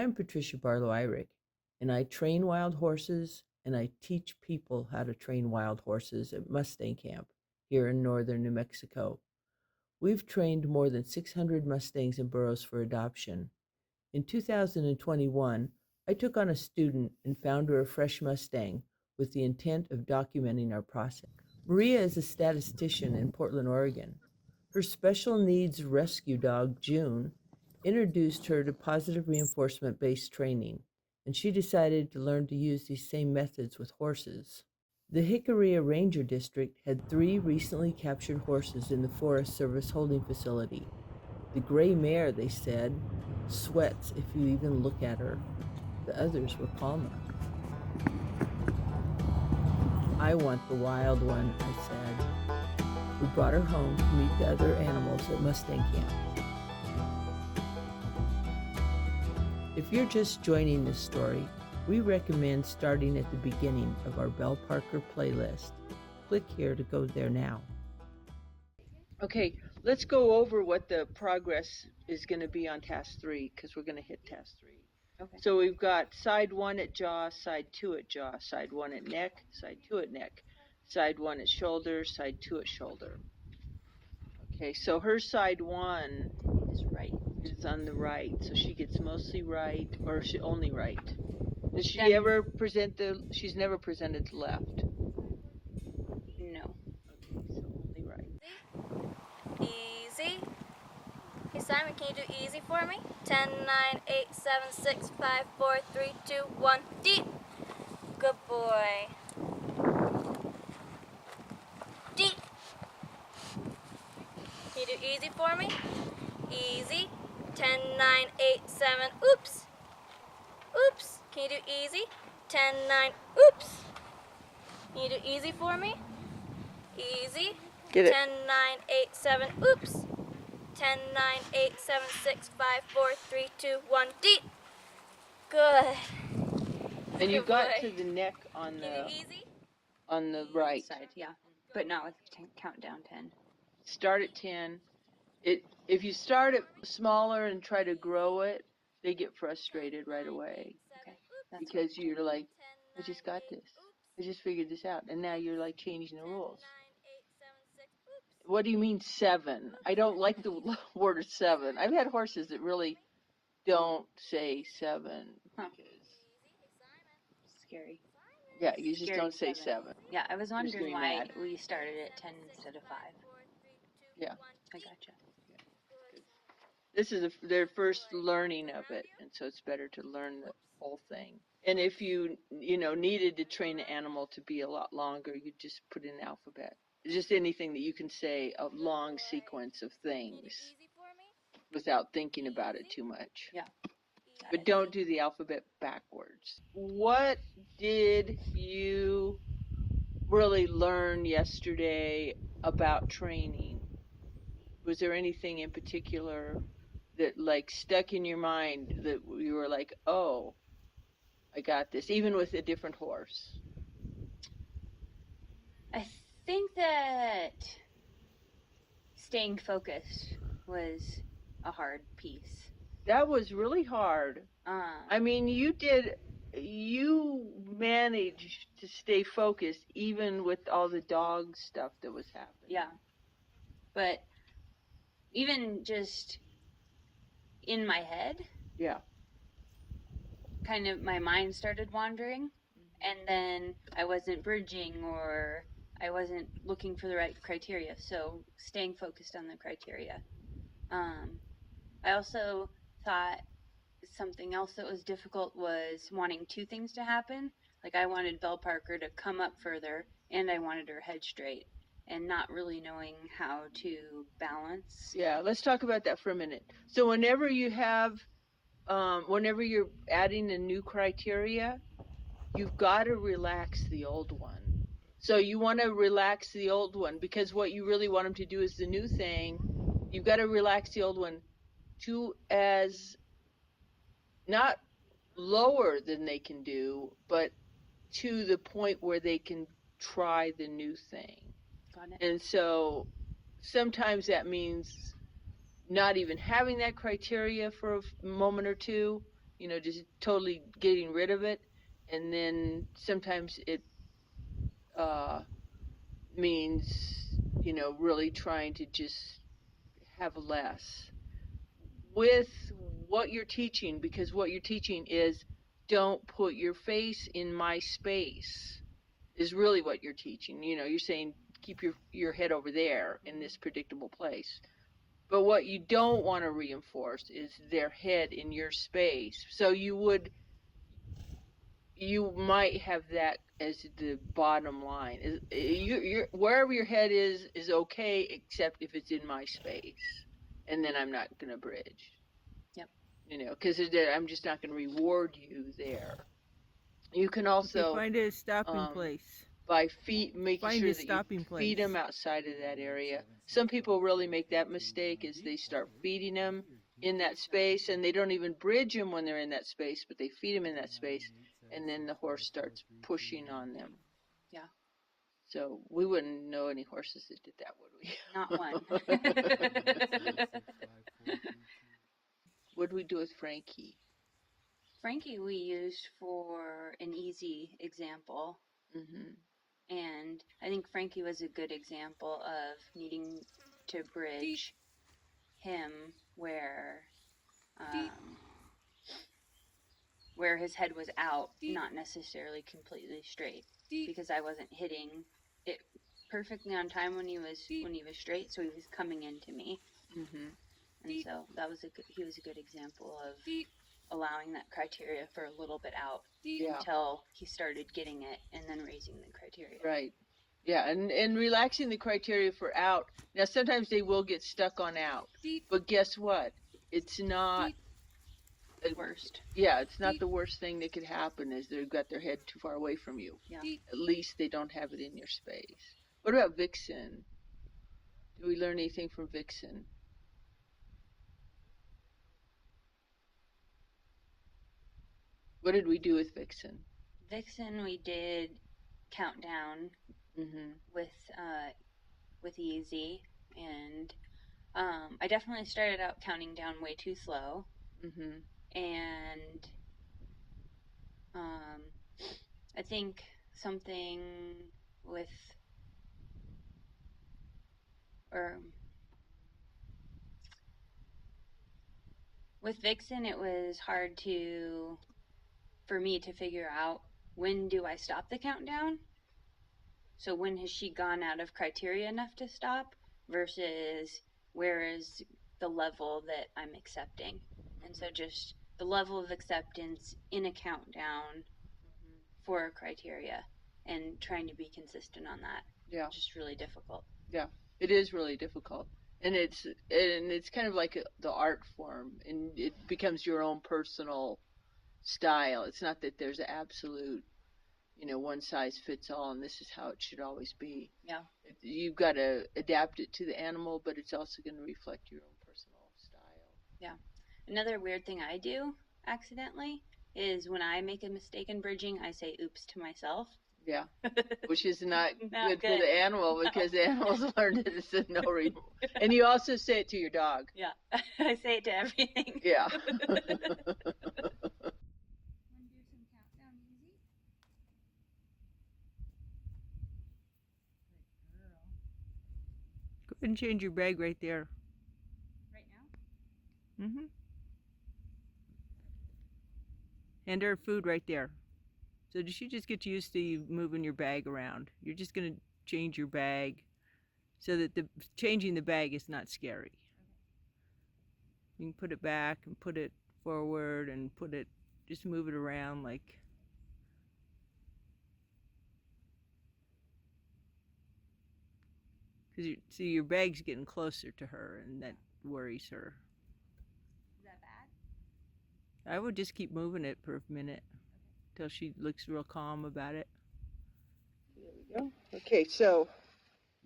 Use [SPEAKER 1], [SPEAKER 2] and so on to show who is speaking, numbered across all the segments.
[SPEAKER 1] I'm Patricia Barlow-Irick, and I train wild horses and I teach people how to train wild horses at Mustang Camp here in northern New Mexico. We've trained more than 600 Mustangs and burros for adoption. In 2021, I took on a student and found her a fresh Mustang with the intent of documenting our process. Maria is a statistician in Portland, Oregon. Her special needs rescue dog, June, introduced her to positive reinforcement-based training, and she decided to learn to use these same methods with horses. The Jicarilla Ranger District had 3 recently captured horses in the Forest Service holding facility. The gray mare, they said, sweats if you even look at her. The others were calmer. I want the wild one, I said. We brought her home to meet the other animals at Mustang Camp. If you're just joining this story, we recommend starting at the beginning of our Belle Parker playlist. Click here to go there now. Okay, let's go over what the progress is going to be on task 3, because we're going to hit task 3.
[SPEAKER 2] Okay.
[SPEAKER 1] So we've got side 1 at jaw, side 2 at jaw, side 1 at neck, side 2 at neck, side 1 at shoulder, side 2 at shoulder. Okay, so her side 1
[SPEAKER 2] is right.
[SPEAKER 1] Is on the right, so she gets mostly right, or she only right. Does she
[SPEAKER 2] Then,
[SPEAKER 1] ever present she's never presented to left?
[SPEAKER 2] No.
[SPEAKER 1] Okay, so only right.
[SPEAKER 3] Easy. Hey Simon, can you do easy for me? 10, 9, 8, 7, 6, 5, 4, 3, 2, 1, deep. Good boy. Deep. Can you do easy for me? Easy. 10, 9, 8, 7, oops. Oops. Can you do easy? 10, 9, oops. Can you do easy for me? Easy.
[SPEAKER 1] Get it.
[SPEAKER 3] 10, 9, 8, 7, oops. 10, 9, 8, 7, 6, 5, 4, 3, 2, 1, deep. Good.
[SPEAKER 1] And you
[SPEAKER 3] Good
[SPEAKER 1] got
[SPEAKER 3] boy.
[SPEAKER 1] to the neck on
[SPEAKER 3] Can you do easy?
[SPEAKER 1] the right.
[SPEAKER 2] Side, yeah. But not with countdown 10.
[SPEAKER 1] Start at 10. If you start it smaller and try to grow it, they get frustrated right away.
[SPEAKER 2] Okay. That's
[SPEAKER 1] Because you're like, I just got this. I just figured this out. And now you're like changing the rules. What do you mean 7? I don't like the word 7. I've had horses that really don't say 7.
[SPEAKER 2] Huh.
[SPEAKER 1] Because,
[SPEAKER 2] Scary.
[SPEAKER 1] yeah, you just
[SPEAKER 2] Scary
[SPEAKER 1] don't say
[SPEAKER 2] 7.
[SPEAKER 1] 7.
[SPEAKER 2] Yeah, I was wondering
[SPEAKER 1] be
[SPEAKER 2] why
[SPEAKER 1] mad.
[SPEAKER 2] we started at 10 instead of 5.
[SPEAKER 1] Yeah.
[SPEAKER 2] I gotcha.
[SPEAKER 1] This is their first learning of it, and so it's better to learn the whole thing. And if you needed to train an animal to be a lot longer, you just put in the alphabet. Just anything that you can say, a long sequence of things without thinking about it too much.
[SPEAKER 2] Yeah.
[SPEAKER 1] But don't do the alphabet backwards. What did you really learn yesterday about training? Was there anything in particular that like stuck in your mind that you were like, oh, I got this, even with a different horse?
[SPEAKER 2] I think that staying focused was a hard piece.
[SPEAKER 1] That was really hard. I mean, you managed to stay focused even with all the dog stuff that was happening.
[SPEAKER 2] Yeah. But even just in my head,
[SPEAKER 1] Yeah.
[SPEAKER 2] kind of my mind started wandering, and then I wasn't bridging or I wasn't looking for the right criteria, so staying focused on the criteria. I also thought something else that was difficult was wanting 2 things to happen. Like I wanted Belle Parker to come up further, and I wanted her head straight, and not really knowing how to balance.
[SPEAKER 1] Yeah, let's talk about that for a minute. So whenever you have, whenever you're adding a new criteria, you've got to relax the old one. So you want to relax the old one, because what you really want them to do is the new thing. You've got to relax the old one to as not lower than they can do, but to the point where they can try the new thing.
[SPEAKER 2] Got it.
[SPEAKER 1] And so sometimes that means not even having that criteria for a moment or two, just totally getting rid of it. And then sometimes it means, really trying to just have less with what you're teaching, because what you're teaching is don't put your face in my space, is really what you're teaching. You're saying keep your head over there in this predictable place. But what you don't want to reinforce is their head in your space. So you might have that as the bottom line. You're wherever your head is okay, except if it's in my space, and then I'm not going to bridge.
[SPEAKER 2] Yep.
[SPEAKER 1] Because I'm just not going to reward you there. You can also
[SPEAKER 4] find a stopping place.
[SPEAKER 1] By making
[SPEAKER 4] Find
[SPEAKER 1] sure
[SPEAKER 4] a
[SPEAKER 1] that you
[SPEAKER 4] stopping
[SPEAKER 1] feed
[SPEAKER 4] place.
[SPEAKER 1] them outside of that area. Some people really make that mistake, is they start feeding them in that space, and they don't even bridge them when they're in that space, but they feed them in that space, and then the horse starts pushing on them.
[SPEAKER 2] Yeah.
[SPEAKER 1] So we wouldn't know any horses that did that, would we?
[SPEAKER 2] Not one.
[SPEAKER 1] What do we do with Frankie?
[SPEAKER 2] Frankie we used for an easy example.
[SPEAKER 1] Mm-hmm.
[SPEAKER 2] And I think Frankie was a good example of needing to bridge him where his head was out, not necessarily completely straight, because I wasn't hitting it perfectly on time when he was straight, so he was coming into me.
[SPEAKER 1] Mm-hmm.
[SPEAKER 2] And so he was a good example of allowing that criteria for a little bit out until he started getting it, and then raising the criteria.
[SPEAKER 1] Right. Yeah, and relaxing the criteria for out. Now, sometimes they will get stuck on out, but guess what? It's not
[SPEAKER 2] the worst.
[SPEAKER 1] Yeah, it's not the worst thing that could happen, is they've got their head too far away from you.
[SPEAKER 2] Yeah.
[SPEAKER 1] At least they don't have it in your space. What about Vixen? Did we learn anything from Vixen? What did we do with Vixen?
[SPEAKER 2] Vixen, we did countdown with easy, and I definitely started out counting down way too slow, and I think something with Vixen, it was hard for me to figure out, when do I stop the countdown? So when has she gone out of criteria enough to stop, versus where is the level that I'm accepting? And so just the level of acceptance in a countdown for a criteria, and trying to be consistent on that.
[SPEAKER 1] Yeah.
[SPEAKER 2] Just really difficult.
[SPEAKER 1] Yeah, it is really difficult. And it's kind of like the art form, and it becomes your own personal style. It's not that there's an absolute, one size fits all, and this is how it should always be.
[SPEAKER 2] Yeah.
[SPEAKER 1] You've got to adapt it to the animal, but it's also going to reflect your own personal style.
[SPEAKER 2] Yeah. Another weird thing I do accidentally is, when I make a mistake in bridging, I say oops to myself.
[SPEAKER 1] Yeah, which is not good for the animal, because the animals learn that it's a no reason. And you also say it to your dog.
[SPEAKER 2] Yeah, I say it to everything.
[SPEAKER 1] Yeah.
[SPEAKER 3] Want to do some countdown easy?
[SPEAKER 4] Good girl. Go ahead and change your bag right there.
[SPEAKER 3] Right now?
[SPEAKER 4] Mm-hmm. Hand her food right there. So she just gets used to you moving your bag around. You're just going to change your bag so that changing the bag is not scary. You can put it back and put it forward and just move it around like. Because see, your bag's getting closer to her, and that worries her.
[SPEAKER 3] Is that bad?
[SPEAKER 4] I would just keep moving it for a minute till she looks real calm about it.
[SPEAKER 1] There we go. Okay, so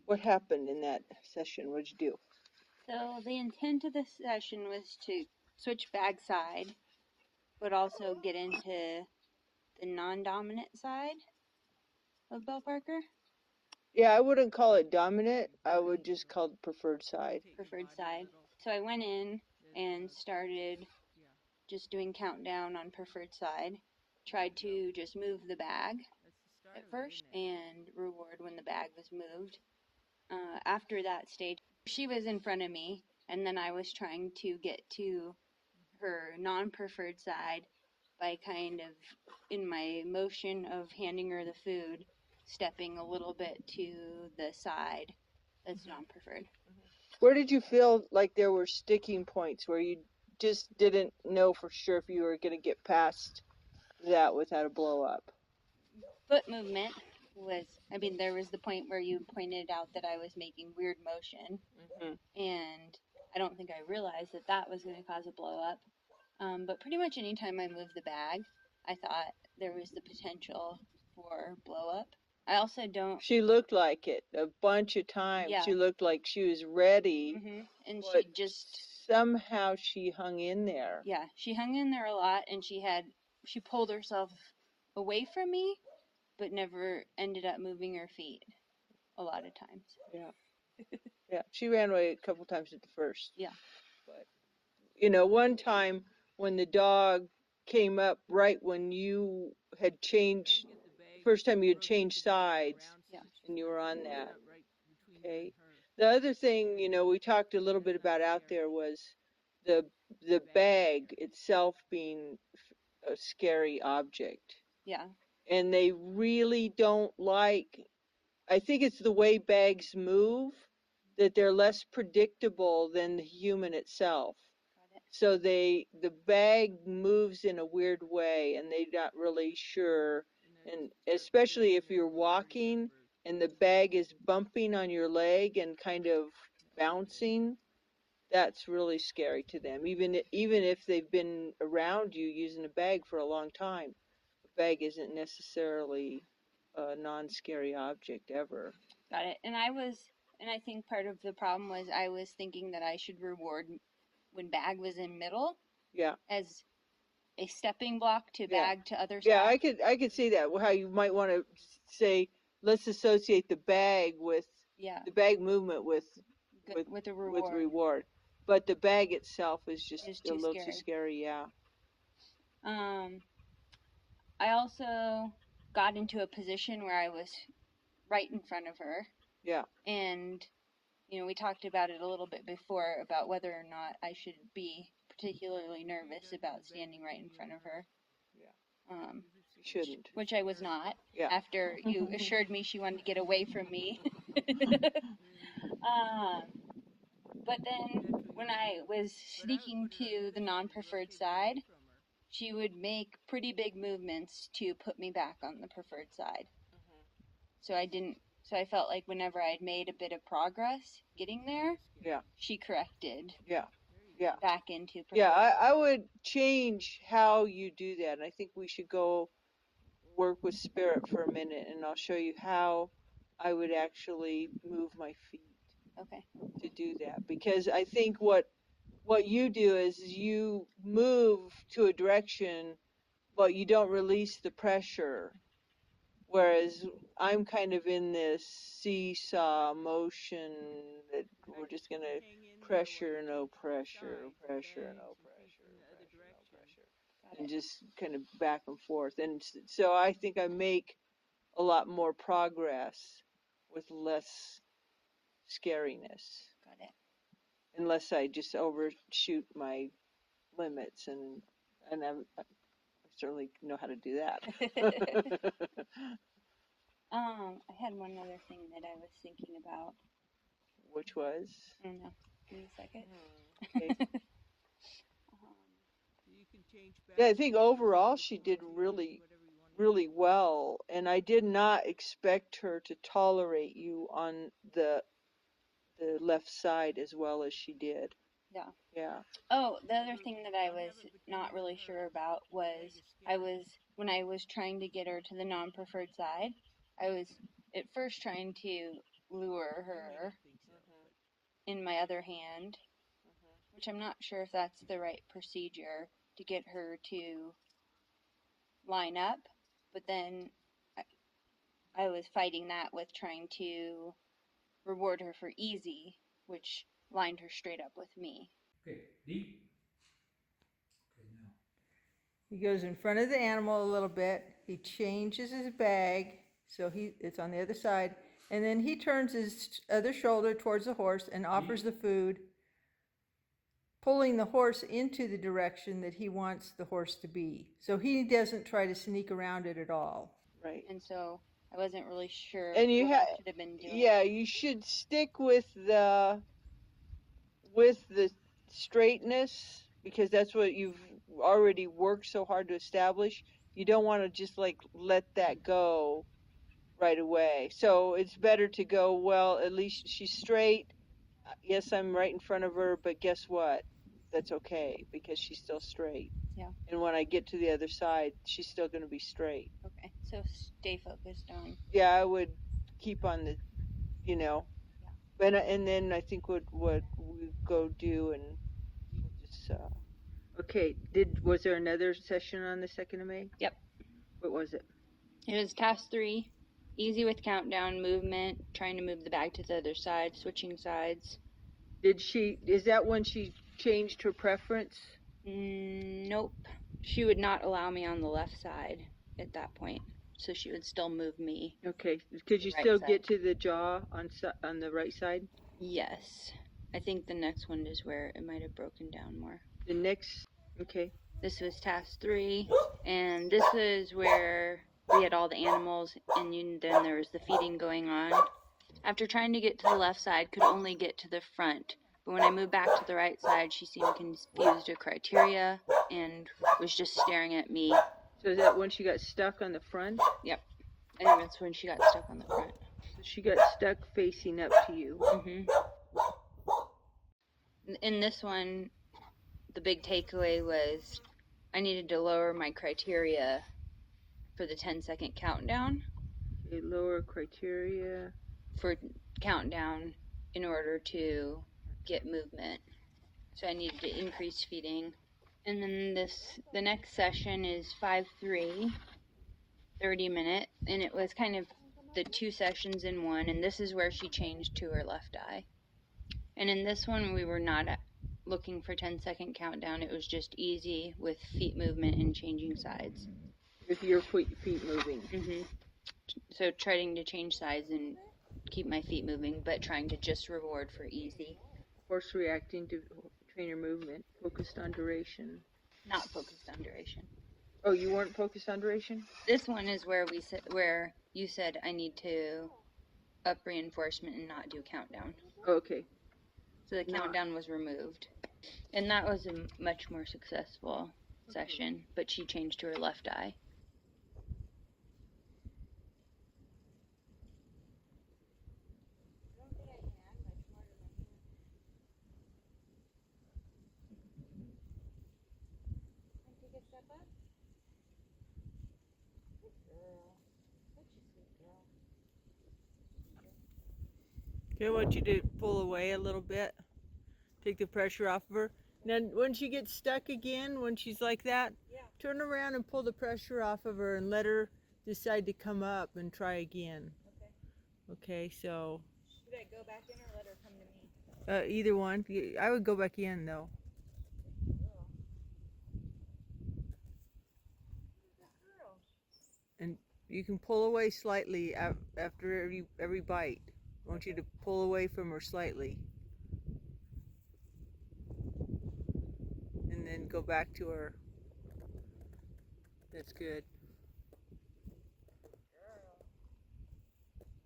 [SPEAKER 1] what happened in that session? What did you do?
[SPEAKER 2] So the intent of this session was to switch bag side, but also get into the non-dominant side of Belle Parker.
[SPEAKER 1] Yeah, I wouldn't call it dominant. I would just call it preferred side.
[SPEAKER 2] Preferred side. So I went in and started just doing countdown on preferred side. Tried to just move the bag at first and reward when the bag was moved. After that stage, she was in front of me, and then I was trying to get to her non-preferred side by kind of, in my motion of handing her the food, stepping a little bit to the side that's non-preferred.
[SPEAKER 4] Where did you feel like there were sticking points where you just didn't know for sure if you were going to get past that without a blow up?
[SPEAKER 2] Foot movement was, I mean, there was the point where you pointed out that I was making weird motion, and I don't think I realized that that was going to cause a blow up. But pretty much anytime I moved the bag, I thought there was the potential for blow up. I also don't.
[SPEAKER 4] She looked like it a bunch of times.
[SPEAKER 2] Yeah.
[SPEAKER 4] She looked like she was ready,
[SPEAKER 2] And
[SPEAKER 4] but
[SPEAKER 2] she just
[SPEAKER 4] somehow she hung in there.
[SPEAKER 2] Yeah, she hung in there a lot, and she pulled herself away from me, but never ended up moving her feet a lot of times.
[SPEAKER 4] Yeah. Yeah, she ran away a couple times at the first.
[SPEAKER 2] Yeah.
[SPEAKER 4] But, you know, one time when the dog came up right when you had changed, first time you had changed sides,
[SPEAKER 2] Yeah.
[SPEAKER 4] and you were on that. Okay. The other thing, you know, we talked a little bit about out there was the bag itself being a scary object.
[SPEAKER 2] Yeah.
[SPEAKER 4] And they really don't like, I think it's the way bags move, that they're less predictable than the human itself.
[SPEAKER 2] Got it.
[SPEAKER 4] So the bag moves in a weird way, and they're not really sure. And especially if you're walking and the bag is bumping on your leg and kind of bouncing, that's really scary to them. Even if they've been around you using a bag for a long time, a bag isn't necessarily a non-scary object ever.
[SPEAKER 2] Got it. And I think part of the problem was I was thinking that I should reward when bag was in middle.
[SPEAKER 4] Yeah.
[SPEAKER 2] As a stepping block to
[SPEAKER 4] Yeah.
[SPEAKER 2] bag to other
[SPEAKER 4] Yeah,
[SPEAKER 2] side.
[SPEAKER 4] I could see that. How you might want to say, let's associate the bag with the bag movement with
[SPEAKER 2] a reward.
[SPEAKER 4] with reward. But the bag itself is just
[SPEAKER 2] Is
[SPEAKER 4] a
[SPEAKER 2] too
[SPEAKER 4] little
[SPEAKER 2] scary.
[SPEAKER 4] too scary. Yeah.
[SPEAKER 2] I also got into a position where I was right in front of her.
[SPEAKER 4] Yeah.
[SPEAKER 2] And, you know, we talked about it a little bit before about whether or not I should be particularly nervous about standing right in front of her.
[SPEAKER 4] Yeah. You shouldn't.
[SPEAKER 2] Which I was not.
[SPEAKER 4] Yeah.
[SPEAKER 2] After you assured me she wanted to get away from me. But then when I was sneaking to the non-preferred side, she would make pretty big movements to put me back on the preferred side. So I felt like whenever I'd made a bit of progress getting there,
[SPEAKER 4] Yeah.
[SPEAKER 2] she corrected.
[SPEAKER 4] Yeah. Yeah.
[SPEAKER 2] Back into preferred.
[SPEAKER 4] Yeah, I would change how you do that. And I think we should go work with Spirit for a minute, and I'll show you how I would actually move my feet.
[SPEAKER 2] Okay.
[SPEAKER 4] To do that, because I think what you do is you move to a direction, but you don't release the pressure. Whereas I'm kind of in this seesaw motion that we're just going to pressure, no pressure, pressure, no pressure, pressure, no pressure, and just kind of back and forth. And so I think I make a lot more progress with less scariness.
[SPEAKER 2] Got it.
[SPEAKER 4] Unless I just overshoot my limits, and I certainly know how to do that.
[SPEAKER 2] I had one other thing that I was thinking about.
[SPEAKER 4] Which was?
[SPEAKER 2] I don't know. Give me a second.
[SPEAKER 4] Okay. Yeah, I think overall she did really, really well, and I did not expect her to tolerate you on the left side as well as she did.
[SPEAKER 2] Yeah.
[SPEAKER 4] Yeah.
[SPEAKER 2] Oh, the other thing that I was not really sure about was when I was trying to get her to the non-preferred side, I was at first trying to lure her in my other hand, which I'm not sure if that's the right procedure to get her to line up, but then I was fighting that with trying to reward her for easy, which lined her straight up with me.
[SPEAKER 5] Okay, deep. Okay, now.
[SPEAKER 4] He goes in front of the animal a little bit. He changes his bag so it's on the other side. And then he turns his other shoulder towards the horse and offers the food, pulling the horse into the direction that he wants the horse to be. So he doesn't try to sneak around it at all. Right.
[SPEAKER 2] And so I wasn't really sure
[SPEAKER 4] And you
[SPEAKER 2] what I should have been doing.
[SPEAKER 4] Yeah, you should stick with the straightness, because that's what you've already worked so hard to establish. You don't want to just like let that go right away. So it's better to go, well, at least she's straight. Yes, I'm right in front of her, but guess what? That's okay because she's still straight.
[SPEAKER 2] Yeah.
[SPEAKER 4] And when I get to the other side, she's still going to be straight.
[SPEAKER 2] Okay, so stay focused on.
[SPEAKER 4] Yeah, I would keep on the,
[SPEAKER 2] Yeah.
[SPEAKER 4] and then I think what we go do and just. Okay. Was there another session on the 2nd of May?
[SPEAKER 2] Yep.
[SPEAKER 4] What was it?
[SPEAKER 2] It was task 3, easy with countdown, movement, trying to move the bag to the other side, switching sides.
[SPEAKER 4] Is that when she changed her preference?
[SPEAKER 2] Nope. She would not allow me on the left side at that point, so she would still move me.
[SPEAKER 4] Okay. Could you
[SPEAKER 2] Right
[SPEAKER 4] still
[SPEAKER 2] side.
[SPEAKER 4] get to the jaw on the right side?
[SPEAKER 2] Yes. I think the next one is where it might have broken down more.
[SPEAKER 4] The next, okay.
[SPEAKER 2] This was task 3, and this is where we had all the animals, and then there was the feeding going on. After trying to get to the left side, could only get to the front. But when I moved back to the right side, she seemed confused with criteria and was just staring at me.
[SPEAKER 4] So is that when she got stuck on the front?
[SPEAKER 2] Yep. I think that's when she got stuck on the front.
[SPEAKER 4] So she got stuck facing up to you.
[SPEAKER 2] Mm-hmm. In this one, the big takeaway was I needed to lower my criteria for the 10-second countdown.
[SPEAKER 4] Okay, lower criteria.
[SPEAKER 2] For countdown in order to get movement. So I needed to increase feeding. And then the next session is 5-3, 30-minute, and it was kind of the 2 sessions in one, and this is where she changed to her left eye. And in this one, we were not looking for 10-second countdown. It was just easy with feet movement and changing sides.
[SPEAKER 4] With your feet moving.
[SPEAKER 2] Mm-hmm. So trying to change sides and keep my feet moving, but trying to just reward for easy.
[SPEAKER 4] Horse reacting to trainer movement, focused on duration.
[SPEAKER 2] Not focused on duration.
[SPEAKER 4] Oh, you weren't focused on duration?
[SPEAKER 2] This one is where where you said I need to up reinforcement and not do countdown.
[SPEAKER 4] Oh, okay.
[SPEAKER 2] So the countdown was removed. And that was a much more successful session, but she changed to her left eye.
[SPEAKER 4] Okay, I want you to pull away a little bit. Take the pressure off of her. And then when she gets stuck again, when she's like that, turn around and pull the pressure off of her and let her decide to come up and try again. Okay, so.
[SPEAKER 3] Should I go back in or let her come to me?
[SPEAKER 4] Either one. I would go back in though. And you can pull away slightly after every bite. I want you to pull away from her slightly. And then go back to her. That's good.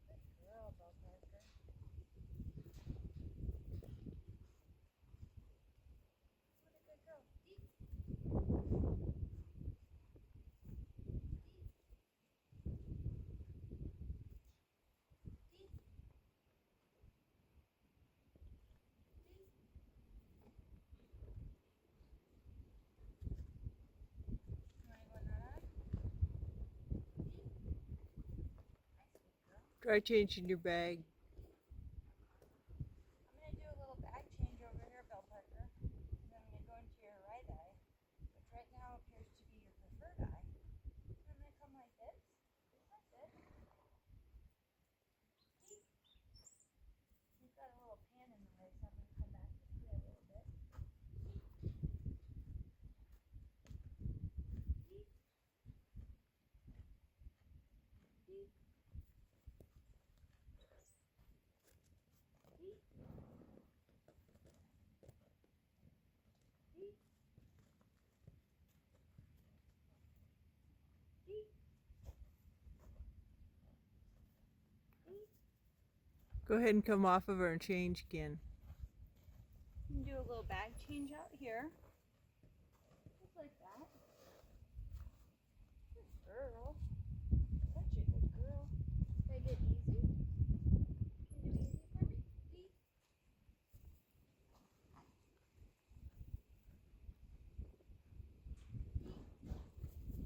[SPEAKER 3] Good girl, Belle Parker. What a good girl.
[SPEAKER 4] Try changing your bag.
[SPEAKER 3] I'm going to do a little bag change over here, Belle Parker. And I'm going to go into your right eye, which right now appears to be your preferred eye. And I'm going to come like this, just like this. See? You've got a little pan in the way, so I'm going to come back this way a little bit.
[SPEAKER 4] Go ahead and come off of her and change again.
[SPEAKER 2] Do a little bag change out here. Just like that. Good girl. Such a good girl.
[SPEAKER 3] Can I do easy? Can you do easy for me, please?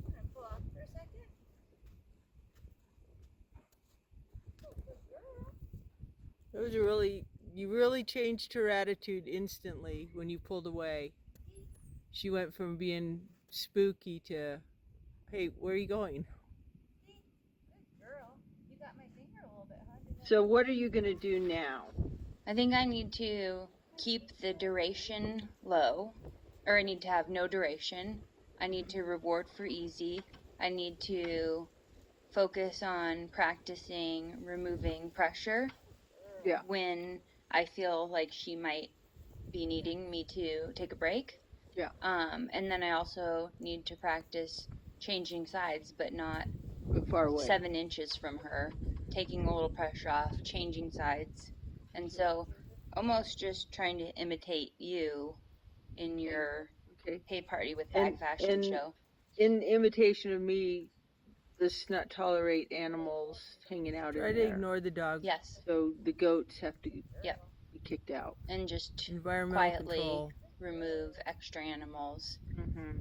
[SPEAKER 3] I'm gonna pull off for a second. Oh, good girl.
[SPEAKER 4] Those are really, you really changed her attitude instantly when you pulled away. She went from being spooky to, hey, where are you going?
[SPEAKER 3] Good girl. You got my finger a little bit hard.
[SPEAKER 4] So what are you going to do now?
[SPEAKER 2] I think I need to keep the duration low, or I need to have no duration. I need to reward for easy. I need to focus on practicing removing pressure
[SPEAKER 4] Yeah.
[SPEAKER 2] when I feel like she might be needing me to take a break.
[SPEAKER 4] Yeah.
[SPEAKER 2] And then I also need to practice changing sides, but not
[SPEAKER 4] Far away.
[SPEAKER 2] 7 inches from her, taking a little pressure off, changing sides. And so almost just trying to imitate you in your
[SPEAKER 4] Okay.
[SPEAKER 2] hay party with Bag Fashion
[SPEAKER 4] and-
[SPEAKER 2] Show.
[SPEAKER 4] In imitation of me, let's not tolerate animals hanging out in there. Try to ignore the dogs.
[SPEAKER 2] Yes,
[SPEAKER 4] So the goats have to
[SPEAKER 2] Yep.
[SPEAKER 4] be kicked out.
[SPEAKER 2] and just
[SPEAKER 4] Environmental
[SPEAKER 2] quietly
[SPEAKER 4] control.
[SPEAKER 2] remove extra animals.
[SPEAKER 4] Mm-hmm.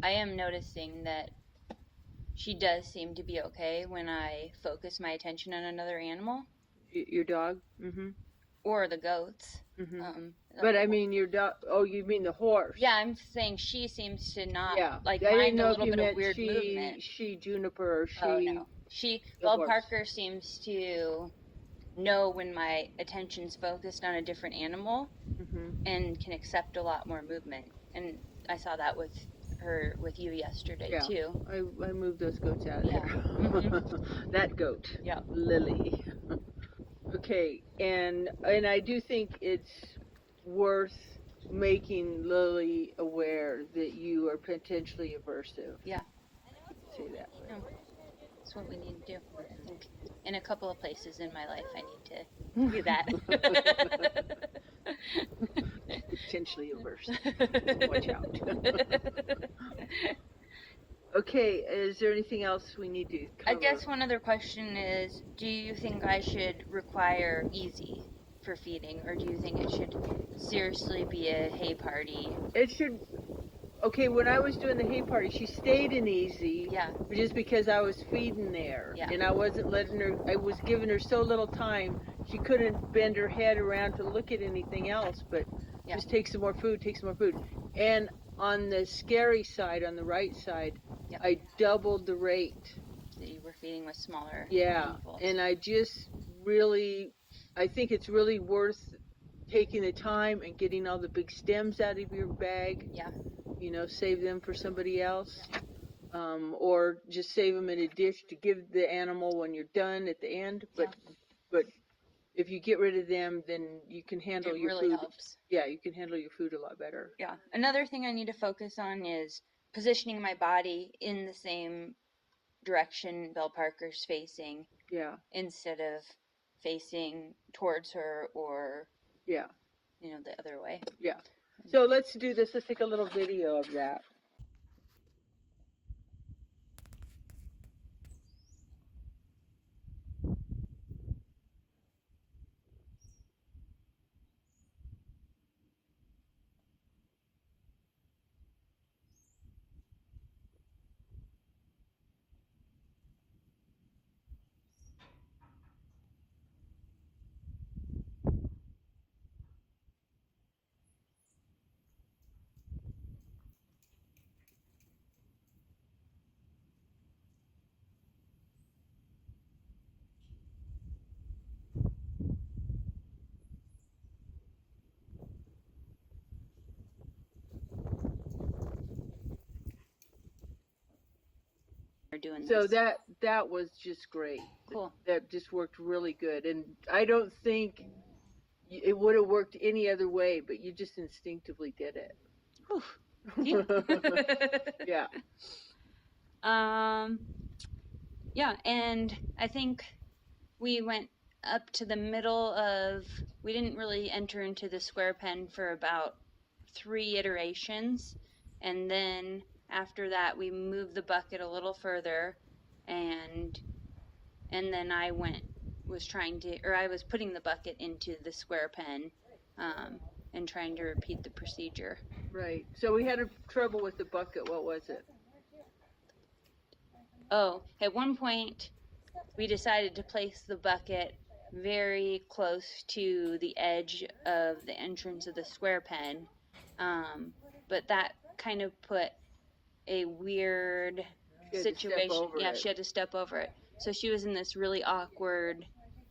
[SPEAKER 2] I am noticing that she does seem to be okay when I focus my attention on another animal
[SPEAKER 4] Your dog? Mm-hmm.
[SPEAKER 2] or the goats.
[SPEAKER 4] Mm-hmm. But I mean your dog, oh, you mean the horse?
[SPEAKER 2] Yeah, I'm saying she seems to not
[SPEAKER 4] Yeah.
[SPEAKER 2] like
[SPEAKER 4] I didn't
[SPEAKER 2] mind
[SPEAKER 4] know
[SPEAKER 2] a
[SPEAKER 4] if
[SPEAKER 2] little
[SPEAKER 4] you
[SPEAKER 2] bit of
[SPEAKER 4] meant
[SPEAKER 2] weird movement.
[SPEAKER 4] she Juniper or she.
[SPEAKER 2] Oh no,
[SPEAKER 4] the
[SPEAKER 2] Belle
[SPEAKER 4] horse.
[SPEAKER 2] Parker seems to know when my attention's focused on a different animal
[SPEAKER 4] Mm-hmm.
[SPEAKER 2] and can accept a lot more movement. And I saw that with her, with you yesterday
[SPEAKER 4] Yeah.
[SPEAKER 2] too.
[SPEAKER 4] I moved those goats out of
[SPEAKER 2] Yeah.
[SPEAKER 4] there.
[SPEAKER 2] Mhm.
[SPEAKER 4] That goat.
[SPEAKER 2] Yeah.
[SPEAKER 4] Lily. Okay, and I do think it's worth making Lily aware that you are potentially aversive.
[SPEAKER 2] Yeah.
[SPEAKER 4] Say that.
[SPEAKER 2] That's what we need to do. I think in a couple of places in my life, I need to do that.
[SPEAKER 4] Potentially aversive. Watch out. Okay, is there anything else we need to
[SPEAKER 2] I
[SPEAKER 4] cover?
[SPEAKER 2] guess one other question is, do you think I should require easy for feeding, or do you think it should seriously be a hay party?
[SPEAKER 4] It should. Okay, when I was doing the hay party, she stayed in easy.
[SPEAKER 2] Yeah.
[SPEAKER 4] Just because I was feeding there.
[SPEAKER 2] Yeah.
[SPEAKER 4] And I wasn't letting her, I was giving her so little time, she couldn't bend her head around to look at anything else, but
[SPEAKER 2] Yeah.
[SPEAKER 4] just take some more food, take some more food. And on the scary side, on the right side,
[SPEAKER 2] Yep.
[SPEAKER 4] I doubled the rate.
[SPEAKER 2] That you were feeding with smaller
[SPEAKER 4] Yeah.
[SPEAKER 2] handfuls.
[SPEAKER 4] And I just really, I think it's really worth taking the time and getting all the big stems out of your bag.
[SPEAKER 2] Yeah.
[SPEAKER 4] You know, save them for somebody else. Or just save them in a dish to give the animal when you're done at the end. But if you get rid of them, then you can handle
[SPEAKER 2] It
[SPEAKER 4] your
[SPEAKER 2] really
[SPEAKER 4] food.
[SPEAKER 2] helps.
[SPEAKER 4] Yeah, you can handle your food a lot better.
[SPEAKER 2] Yeah. Another thing I need to focus on is positioning my body in the same direction Belle Parker's facing,
[SPEAKER 4] Yeah,
[SPEAKER 2] instead of facing towards her or,
[SPEAKER 4] yeah,
[SPEAKER 2] the other way.
[SPEAKER 4] yeah. So let's do this. Let's take a little video of that.
[SPEAKER 2] We're doing
[SPEAKER 4] So
[SPEAKER 2] this.
[SPEAKER 4] that was just great.
[SPEAKER 2] Cool.
[SPEAKER 4] That just worked really good. And I don't think it would have worked any other way, but you just instinctively did it. Yeah.
[SPEAKER 2] Yeah, and I think we went up to the middle of, we didn't really enter into the square pen for about 3 iterations. And then after that, we moved the bucket a little further, and then I was putting the bucket into the square pen, and trying to repeat the procedure.
[SPEAKER 4] Right. So we had trouble with the bucket. What was it?
[SPEAKER 2] Oh, at one point, we decided to place the bucket very close to the edge of the entrance of the square pen, but that kind of put a weird situation. Yeah, she had to step over it. So she was in this really awkward,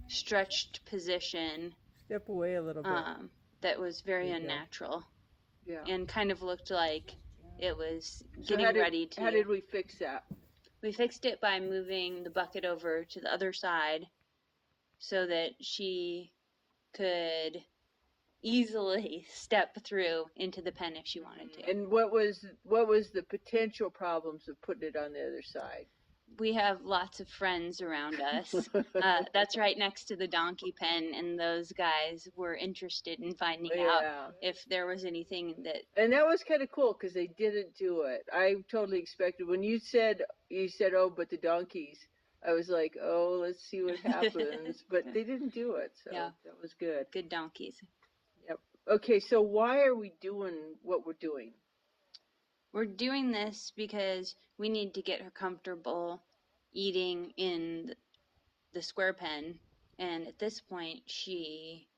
[SPEAKER 2] stretched position.
[SPEAKER 1] Step away a little bit.
[SPEAKER 2] That was very
[SPEAKER 1] There you go.
[SPEAKER 2] unnatural.
[SPEAKER 4] Yeah.
[SPEAKER 2] And kind of looked like it was
[SPEAKER 4] So
[SPEAKER 2] getting ready to.
[SPEAKER 4] How did we fix that?
[SPEAKER 2] We fixed it by moving the bucket over to the other side so that she could easily step through into the pen if she wanted to.
[SPEAKER 4] And what was the potential problems of putting it on the other side?
[SPEAKER 2] We have lots of friends around us. That's right next to the donkey pen, and those guys were interested in finding out if there was anything that.
[SPEAKER 4] And that was kind of cool because they didn't do it. I totally expected when you said, oh, but the donkeys. I was like, oh, let's see what happens. But they didn't do it, so
[SPEAKER 2] Yeah.
[SPEAKER 4] that was good.
[SPEAKER 2] Good donkeys.
[SPEAKER 4] Yep. Okay, so why are we doing what we're doing?
[SPEAKER 2] We're doing this because we need to get her comfortable eating in the square pen, and at this point she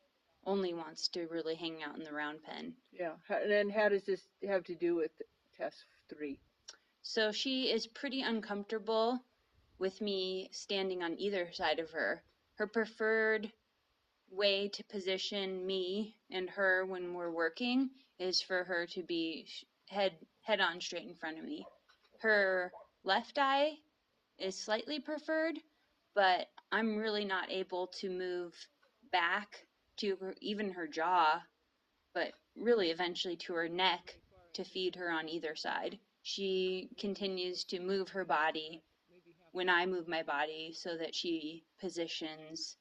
[SPEAKER 2] only wants to really hang out in the round pen.
[SPEAKER 4] Yeah, and then how does this have to do with test 3?
[SPEAKER 2] So she is pretty uncomfortable with me standing on either side of her. Her preferred way to position me and her when we're working is for her to be head on straight in front of me. Her left eye is slightly preferred, but I'm really not able to move back to even her jaw, but really eventually to her neck to feed her on either side. She continues to move her body when I move my body so that she positions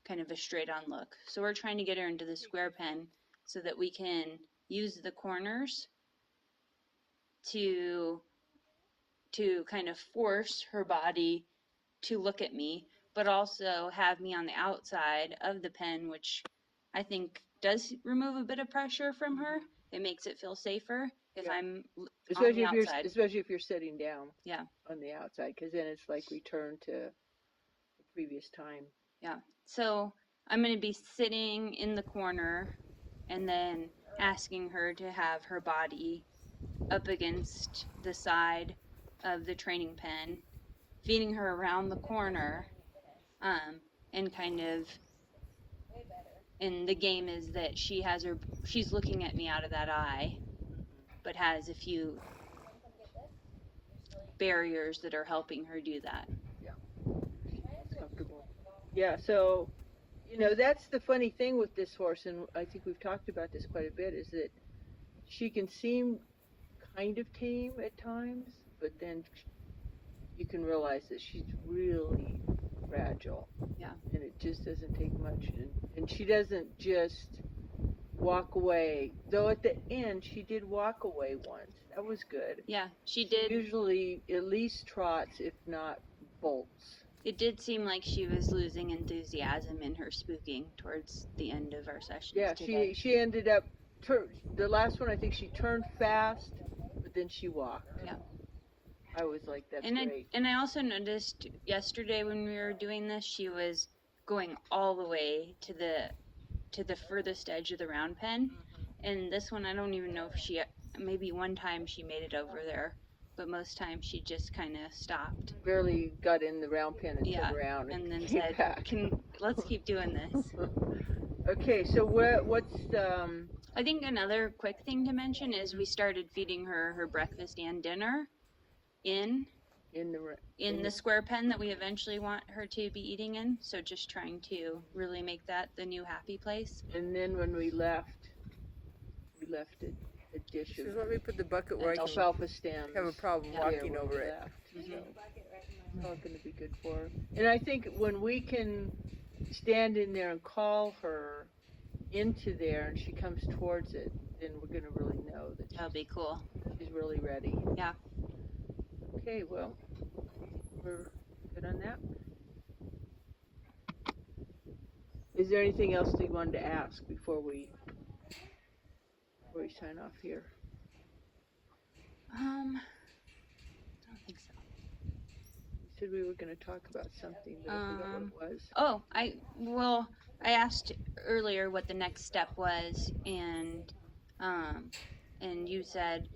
[SPEAKER 2] kind of a straight on look. So we're trying to get her into the square pen so that we can use the corners to kind of force her body to look at me, but also have me on the outside of the pen, which I think does remove a bit of pressure from her. It makes it feel safer if I'm on the outside.
[SPEAKER 4] Especially if you're sitting down.
[SPEAKER 2] Yeah.
[SPEAKER 4] On the outside, because then it's like return to the previous time.
[SPEAKER 2] Yeah. So I'm going to be sitting in the corner and then asking her to have her body up against the side of the training pen, feeding her around the corner, and kind of, and the game is that she's looking at me out of that eye, but has a few barriers that are helping her do that.
[SPEAKER 4] Comfortable. Yeah, so, that's the funny thing with this horse, and I think we've talked about this quite a bit, is that she can seem kind of tame at times, but then you can realize that she's really fragile.
[SPEAKER 2] Yeah.
[SPEAKER 4] And it just doesn't take much. And she doesn't just walk away. Though at the end, she did walk away once. That was good.
[SPEAKER 2] Yeah, she did.
[SPEAKER 4] Usually at least trots, if not bolts.
[SPEAKER 2] It did seem like she was losing enthusiasm in her spooking towards the end of our sessions.
[SPEAKER 4] Yeah,
[SPEAKER 2] today.
[SPEAKER 4] she ended up, the last one I think she turned fast, but then she walked.
[SPEAKER 2] Yeah.
[SPEAKER 4] I was like, that's
[SPEAKER 2] and
[SPEAKER 4] great.
[SPEAKER 2] I also noticed yesterday when we were doing this, she was going all the way to the furthest edge of the round pen. And this one, I don't even know if maybe one time she made it over there, but most times she just kind of stopped.
[SPEAKER 4] Barely got in the round pen and turned around
[SPEAKER 2] and then
[SPEAKER 4] came
[SPEAKER 2] said,
[SPEAKER 4] back.
[SPEAKER 2] let's keep doing this.
[SPEAKER 4] Okay, so what's
[SPEAKER 2] I think another quick thing to mention is we started feeding her breakfast and dinner in the square pen that we eventually want her to be eating in. So just trying to really make that the new happy place.
[SPEAKER 4] And then when we left a dish
[SPEAKER 1] She says,
[SPEAKER 4] of
[SPEAKER 1] let me put the bucket where I can
[SPEAKER 4] alfalfa stems.
[SPEAKER 1] have a problem walking over it.
[SPEAKER 4] It's all going to be good for her. And I think when we can
[SPEAKER 1] stand in there and call her into there and she comes towards it, then we're going to really know that
[SPEAKER 2] That'll be cool.
[SPEAKER 1] she's really ready.
[SPEAKER 2] Yeah.
[SPEAKER 1] Okay, well, we're good on that. Is there anything else that you wanted to ask before we sign off here?
[SPEAKER 2] I don't think so.
[SPEAKER 1] You said we were going to talk about something, but I forgot what it was.
[SPEAKER 2] Oh, I asked earlier what the next step was, and you said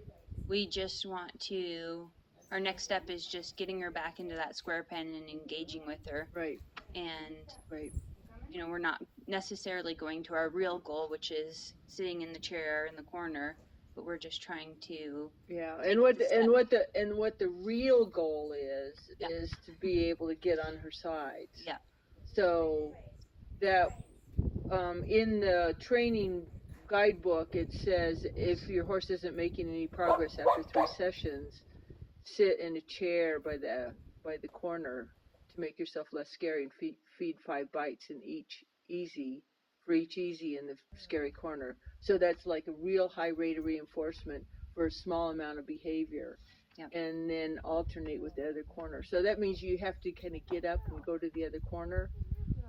[SPEAKER 2] we just want to. Our next step is just getting her back into that square pen and engaging with her.
[SPEAKER 1] Right.
[SPEAKER 2] And
[SPEAKER 1] Right.
[SPEAKER 2] you know, we're not necessarily going to our real goal, which is sitting in the chair in the corner, but we're just trying to.
[SPEAKER 1] Yeah, and what the real goal is to be able to get on her sides.
[SPEAKER 2] Yeah.
[SPEAKER 1] So that in the training guidebook it says if your horse isn't making any progress after 3 sessions, sit in a chair by the corner to make yourself less scary and feed 5 bites in each easy in the scary corner. So that's like a real high rate of reinforcement for a small amount of behavior.
[SPEAKER 2] Yep.
[SPEAKER 1] And then alternate with the other corner. So that means you have to kind of get up and go to the other corner.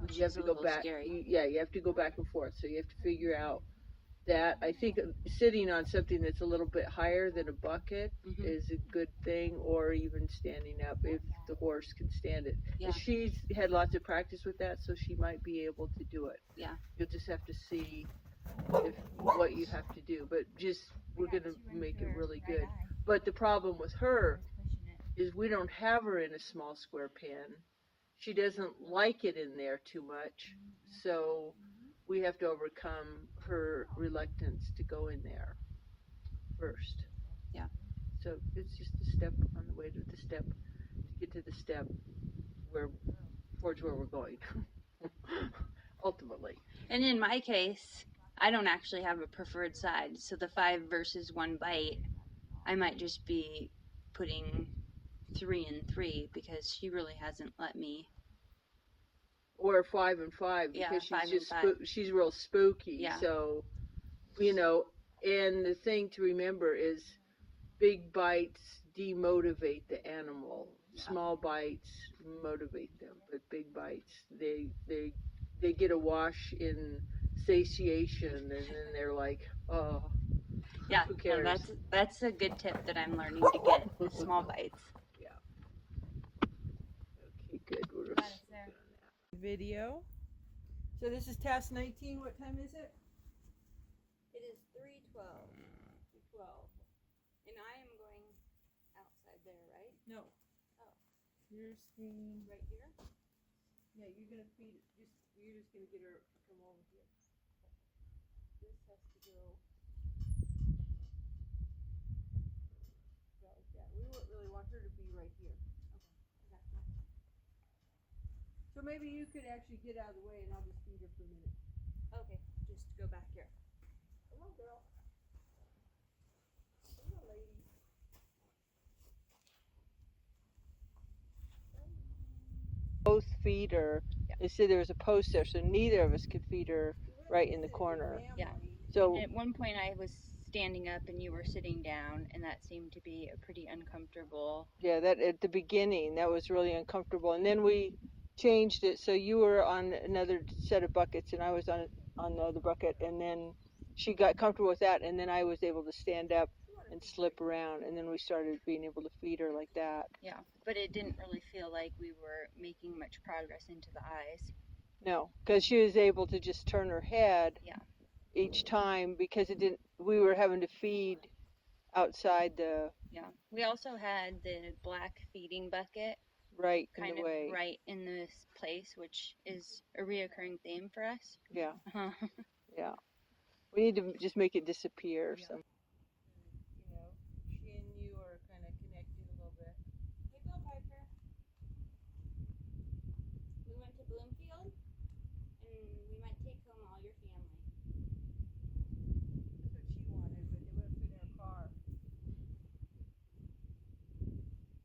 [SPEAKER 2] Which
[SPEAKER 1] You have
[SPEAKER 2] is
[SPEAKER 1] to
[SPEAKER 2] a
[SPEAKER 1] go
[SPEAKER 2] little
[SPEAKER 1] back.
[SPEAKER 2] scary.
[SPEAKER 1] You have to go back and forth. So you have to figure out that. I think sitting on something that's a little bit higher than a bucket
[SPEAKER 2] Mhm.
[SPEAKER 1] is a good thing, or even standing up if the horse can stand it.
[SPEAKER 2] Yeah.
[SPEAKER 1] And she's had lots of practice with that, so she might be able to do it.
[SPEAKER 2] Yeah.
[SPEAKER 1] You'll just have to see what you have to do, but we're gonna make it really good. But the problem with her is we don't have her in a small square pen. She doesn't like it in there too much, so we have to overcome her reluctance to go in there first.
[SPEAKER 2] Yeah.
[SPEAKER 1] So it's just a step on the way to the step, to get to the step towards where we're going, ultimately.
[SPEAKER 2] And in my case, I don't actually have a preferred side. So the 5 versus 1 bite, I might just be putting 3 and 3 because she really hasn't let me.
[SPEAKER 1] Or 5 and 5
[SPEAKER 2] Yeah,
[SPEAKER 1] because
[SPEAKER 2] 5
[SPEAKER 1] she's
[SPEAKER 2] and
[SPEAKER 1] just
[SPEAKER 2] 5.
[SPEAKER 1] she's real spooky.
[SPEAKER 2] Yeah.
[SPEAKER 1] So, and the thing to remember is big bites demotivate the animal.
[SPEAKER 2] Yeah.
[SPEAKER 1] Small bites motivate them, but big bites they get a wash in satiation, and then they're like, oh,
[SPEAKER 2] Yeah,
[SPEAKER 1] who cares?
[SPEAKER 2] no, that's a good tip that I'm learning to get, the small bites.
[SPEAKER 1] Yeah. Okay, good. We're good on that.
[SPEAKER 4] Video. So this is task 19. What time is it?
[SPEAKER 3] It is 3:12.
[SPEAKER 4] 12.
[SPEAKER 3] And I am going outside there, right?
[SPEAKER 4] No.
[SPEAKER 3] Oh.
[SPEAKER 4] You're staying
[SPEAKER 3] Right here?
[SPEAKER 4] Yeah, you're gonna feed it. You're just gonna get her to come over here. This has to go about like that. We really want her to be right here. So maybe you could actually get out of the way and I'll just feed her for a minute.
[SPEAKER 3] Okay, just go back here.
[SPEAKER 4] Come on, girl. Come on, lady. Both feed her. They said there was a post there, so neither of us could feed her right in the corner.
[SPEAKER 2] Yeah.
[SPEAKER 1] So
[SPEAKER 2] And at one point I was standing up and you were sitting down, and that seemed to be a pretty uncomfortable.
[SPEAKER 1] yeah, that at the beginning that was really uncomfortable, and then we changed it so you were on another set of buckets and I was on the other bucket, and then she got comfortable with that, and then I was able to stand up and slip around, and then we started being able to feed her like that.
[SPEAKER 2] Yeah, but it didn't really feel like we were making much progress into the eyes.
[SPEAKER 1] No, because she was able to just turn her head
[SPEAKER 2] Yeah.
[SPEAKER 1] each time, because we were having to feed outside the
[SPEAKER 2] Yeah. We also had the black feeding bucket
[SPEAKER 1] right in
[SPEAKER 2] kind
[SPEAKER 1] the
[SPEAKER 2] of
[SPEAKER 1] way.
[SPEAKER 2] right in this place, which is a reoccurring theme for us.
[SPEAKER 1] Yeah, yeah. We need to just make it disappear.
[SPEAKER 4] Yeah.
[SPEAKER 1] So.
[SPEAKER 4] She and you are kind of connected a little bit.
[SPEAKER 3] Hey, Belle Parker. We went to Bloomfield, and we might take home all your family.
[SPEAKER 4] That's what she wanted, but they wouldn't fit in her car.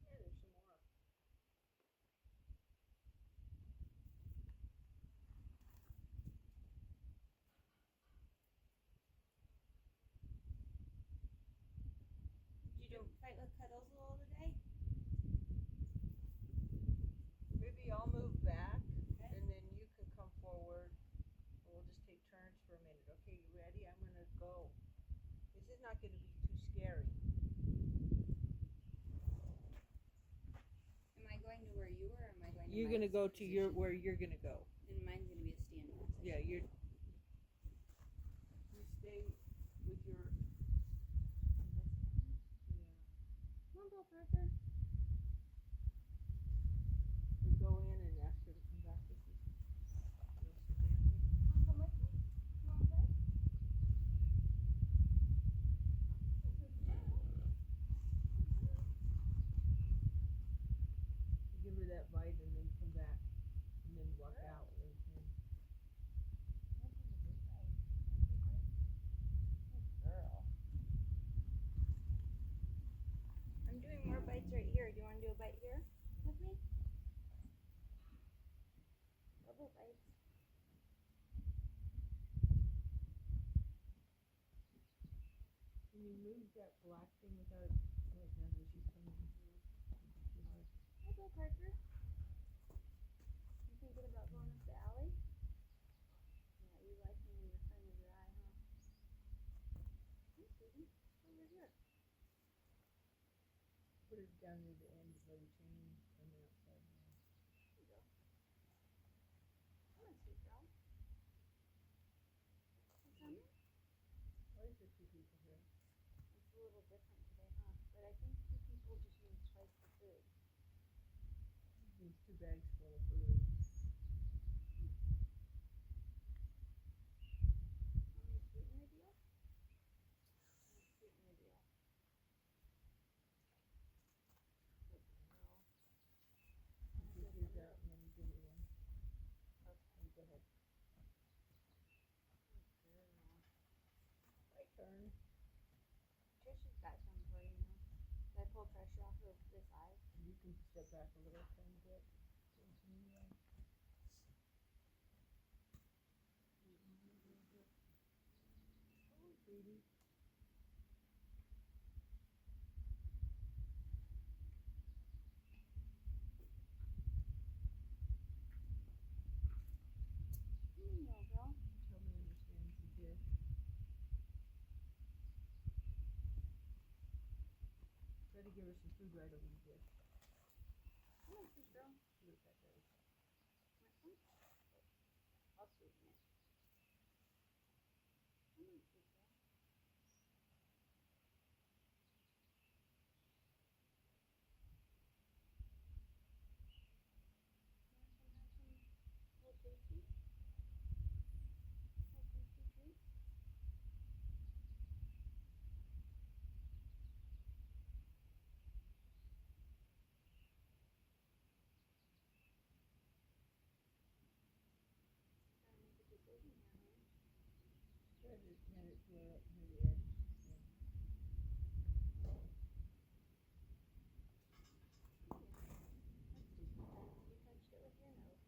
[SPEAKER 4] Here, there's some more. going to be too scary.
[SPEAKER 2] Am I going to where you were, or am I going to
[SPEAKER 4] You're going to go to your where you're going to go.
[SPEAKER 2] And mine's going to be a stand position.
[SPEAKER 4] Yeah, you stay with your.
[SPEAKER 2] Come on, Belle Parker.
[SPEAKER 4] We go in and ask her to come back with you.
[SPEAKER 3] Come with me? You want to play?
[SPEAKER 4] Give her that bite and then come back and then walk out.
[SPEAKER 3] Girl. I'm doing more bites right here. Do you want to do a bite here with me? Double bites.
[SPEAKER 4] Can you move that black thing without? Oh, now that she's coming. Too hard.
[SPEAKER 3] Hi, Belle Parker. You thinking about going up the alley? Yeah, you like me in the front of your eye, huh? Hey, sweetie. Over here.
[SPEAKER 4] Put it down near the end where the chain on the outside.
[SPEAKER 3] There you go. Come on, sweet girl. You coming?
[SPEAKER 4] Why is there two people here?
[SPEAKER 3] It's a little different today, huh? But I think 2 people just means twice the food.
[SPEAKER 4] These 2 bags full of food.
[SPEAKER 3] Want me to sweeten the deal? I'm gonna sweeten the deal. Good girl.
[SPEAKER 4] Get yours out and then you give it one.
[SPEAKER 3] Okay.
[SPEAKER 4] Go ahead.
[SPEAKER 3] Good girl.
[SPEAKER 4] My turn.
[SPEAKER 3] Patricia's got some for you now. Did I pull pressure off of this eye?
[SPEAKER 4] You can step back a little tiny bit. Oh, sweetie.
[SPEAKER 3] Little girl.
[SPEAKER 4] Tell me understands the dish. Try to give her some food right over the dish.
[SPEAKER 3] Come on, sweet girl.
[SPEAKER 4] See what that does.
[SPEAKER 3] Want some? I'll sweeten it. Come on, sweet girl. You want some, have some little tasty? Little tasty treat? Gotta make a decision here, honey.
[SPEAKER 4] Try to hand it to her up near the edge.
[SPEAKER 3] You touched it with your nose.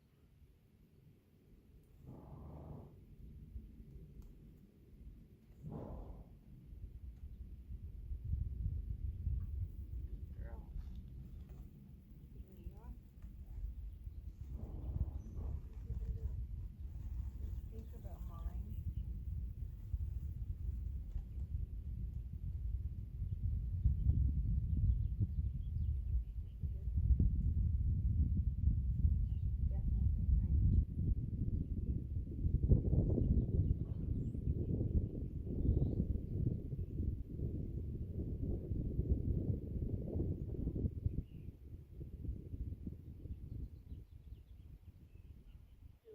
[SPEAKER 3] Girl. There you are.
[SPEAKER 4] Think about mine.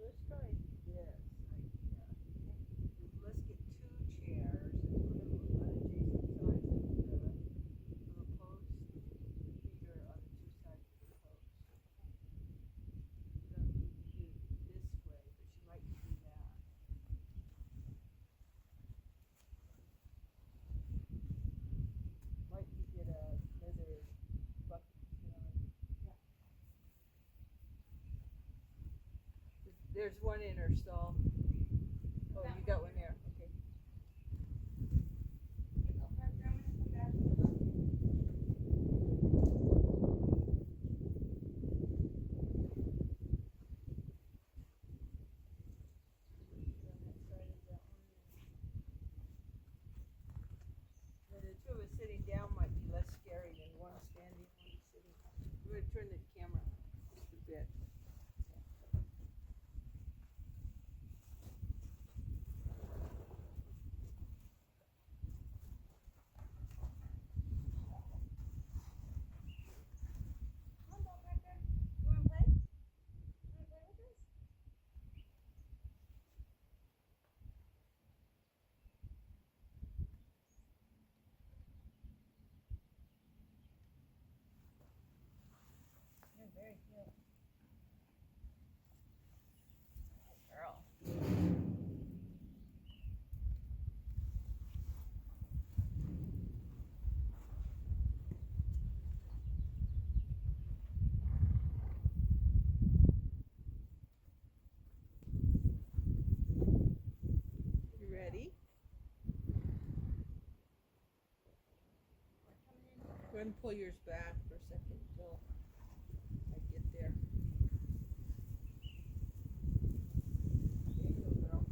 [SPEAKER 4] Let's try this idea. Let's get 2 chairs and put them on adjacent sides of a post. Feet are on the 2 sides of the post. So you can do it this way, but she likes to do that. Like to get a leather bucket, you know. Yeah. There's one in her stall. Oh, you got one there. Okay.
[SPEAKER 3] Belle Parker, I'm gonna come back.
[SPEAKER 4] On that side of that one. Then
[SPEAKER 1] ahead and pull yours back for a second until I get there. There you go, girl.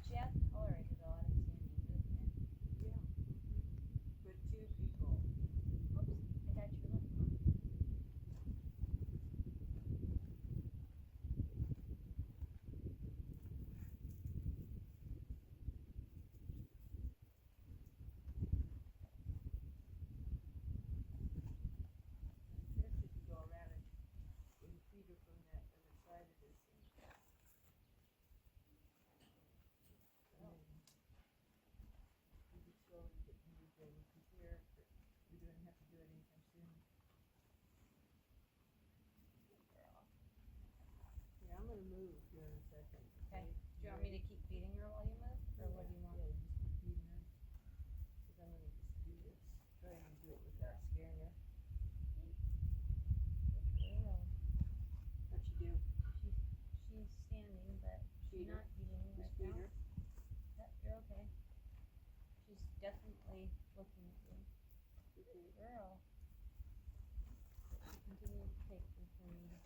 [SPEAKER 3] She has tolerated a lot of standing movement.
[SPEAKER 1] Yeah. For two people.
[SPEAKER 3] Oops, I got your left one.
[SPEAKER 1] First you can go around and feed her from that other side of this thing. You can slowly get moved over to here, but you don't have to do it anytime soon. Yeah, I'm gonna move here in a second.
[SPEAKER 3] Okay. Do you want me to keep feeding her while you move? Or what do you want?
[SPEAKER 1] Yeah, you just keep feeding her. Because I'm gonna just do this. Try and do it without scaring her.
[SPEAKER 3] Girl.
[SPEAKER 1] What you do?
[SPEAKER 3] She's standing, but she's
[SPEAKER 1] Feed her.
[SPEAKER 3] not eating
[SPEAKER 1] Just
[SPEAKER 3] right
[SPEAKER 1] feed
[SPEAKER 3] now.
[SPEAKER 1] her.
[SPEAKER 3] Yep, you're okay. She's definitely looking at you.
[SPEAKER 1] Okay.
[SPEAKER 3] Girl. Continue to take them for me.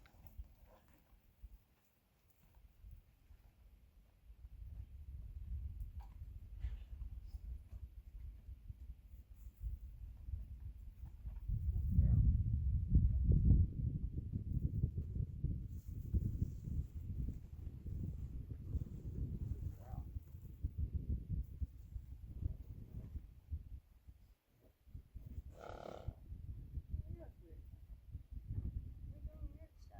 [SPEAKER 3] You're doing weird stuff.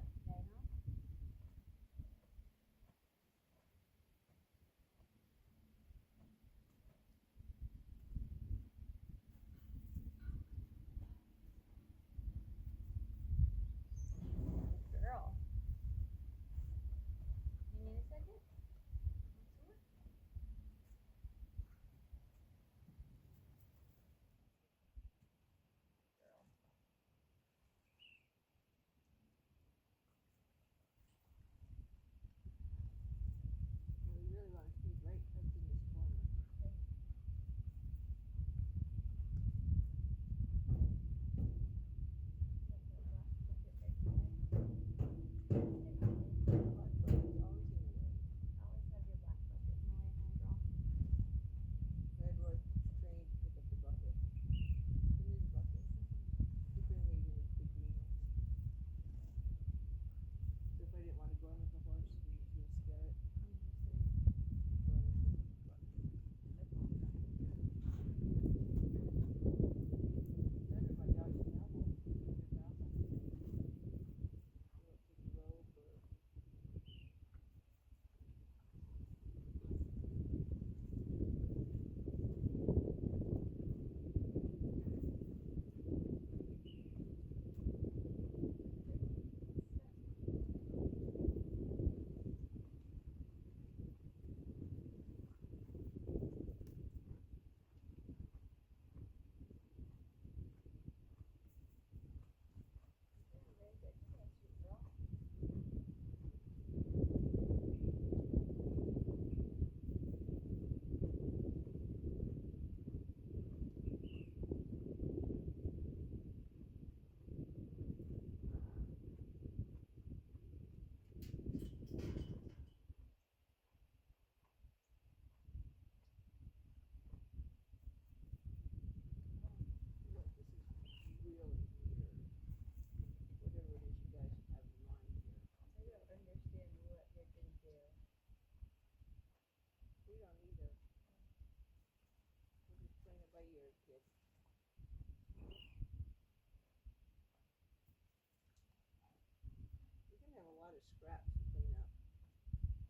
[SPEAKER 1] scraps to clean up.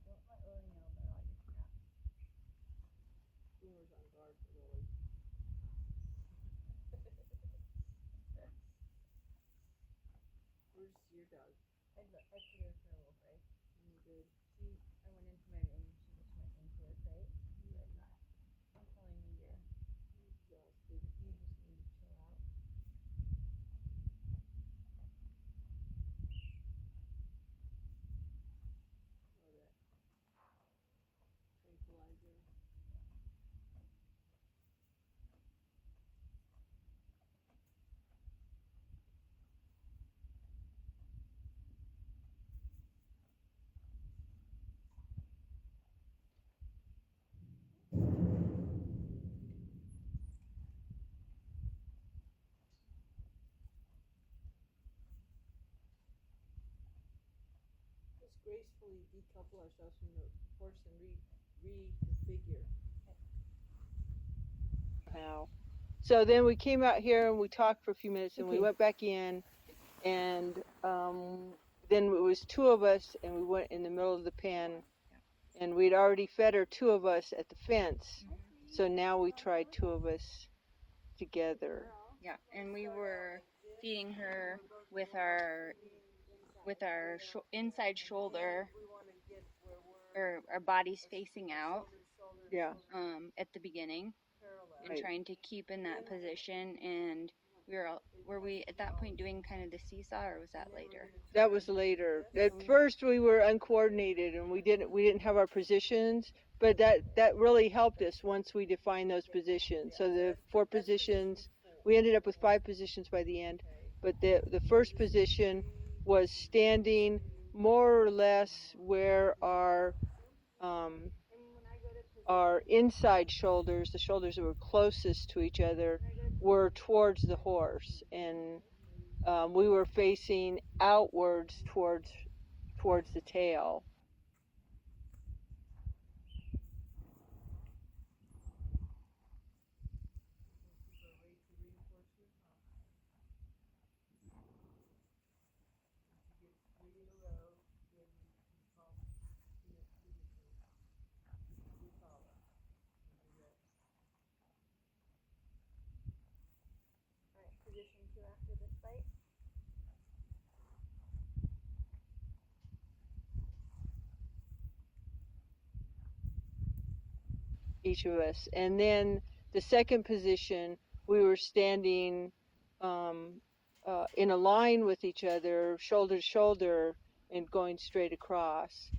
[SPEAKER 3] Don't let Lily know about all your crap.
[SPEAKER 1] Boomer's on guard for Lily. Where's your dog?
[SPEAKER 3] I put her in her little crate.
[SPEAKER 1] Good.
[SPEAKER 3] I went into my room and she just went into her crate. I'm telling you, you're
[SPEAKER 1] Exhausted.
[SPEAKER 3] you just need to chill out.
[SPEAKER 1] Or that tranquilizer. Let's gracefully decouple ourselves from the horse and reconfigure. How? So then we came out here and we talked for a few minutes and we
[SPEAKER 4] Okay.
[SPEAKER 1] went back in and then it was two of us and we went in the middle of the pen and we'd already fed her two of us at the fence. So now we tried two of us together.
[SPEAKER 2] Yeah, and we were feeding her with our inside shoulder, or our bodies facing out.
[SPEAKER 1] Yeah.
[SPEAKER 2] At the beginning, and
[SPEAKER 1] Right.
[SPEAKER 2] trying to keep in that position. And were we at that point doing kind of the seesaw, or was that later?
[SPEAKER 1] That was later. At first we were uncoordinated and we didn't have our positions, but that really helped us once we defined those positions. So the 4 positions, we ended up with 5 positions by the end, but the first position was standing more or less where our inside shoulders, the shoulders that were closest to each other, were towards the horse, and we were facing outwards towards the tail.
[SPEAKER 3] Alright, position 2 after this bite.
[SPEAKER 1] Each of us, and then the second position, we were standing in a line with each other, shoulder to shoulder, and going straight across.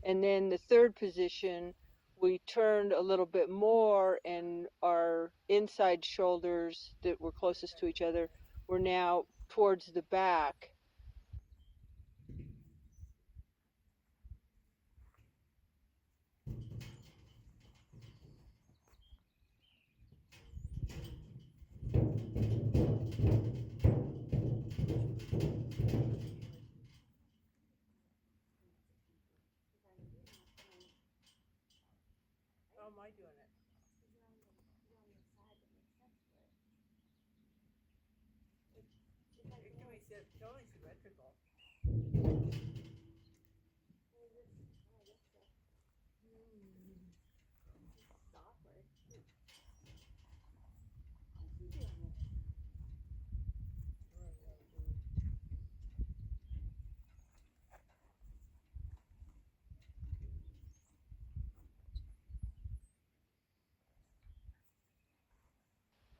[SPEAKER 4] And then the third position, we turned a little bit more, and our inside shoulders that were closest to each other were now towards the back. How am I doing it? It can be totally symmetrical.